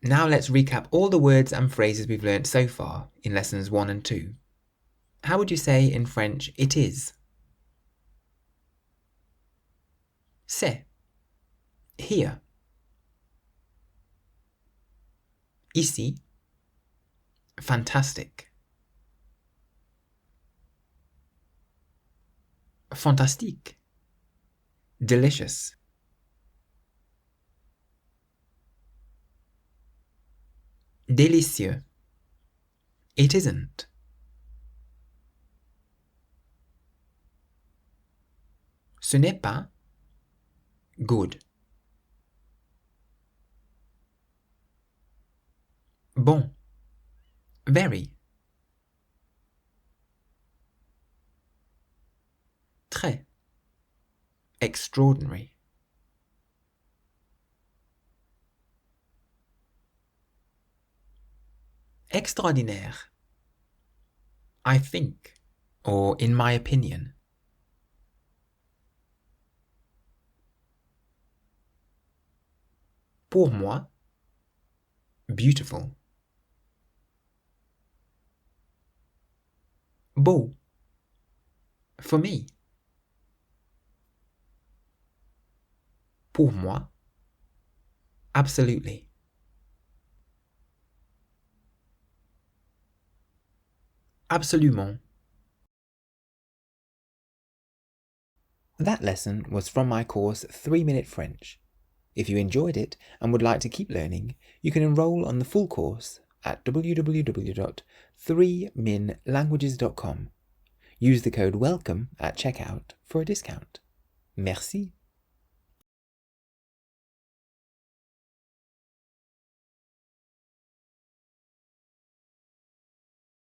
Now let's recap all the words and phrases we've learnt so far in lessons 1 and 2. How would you say in French it is? C'est. Here. Ici. Fantastique. Fantastique. Delicious. Délicieux. It isn't. Ce n'est pas. Good. Bon. Very. Très. Extraordinary. Extraordinaire. I think, or in my opinion. Pour moi. Beautiful. Beau. For me. Pour moi. Absolutely. Absolument. That lesson was from my course 3-Minute French. If you enjoyed it and would like to keep learning, you can enroll on the full course at www.3minlanguages.com. Use the code WELCOME at checkout for a discount. Merci.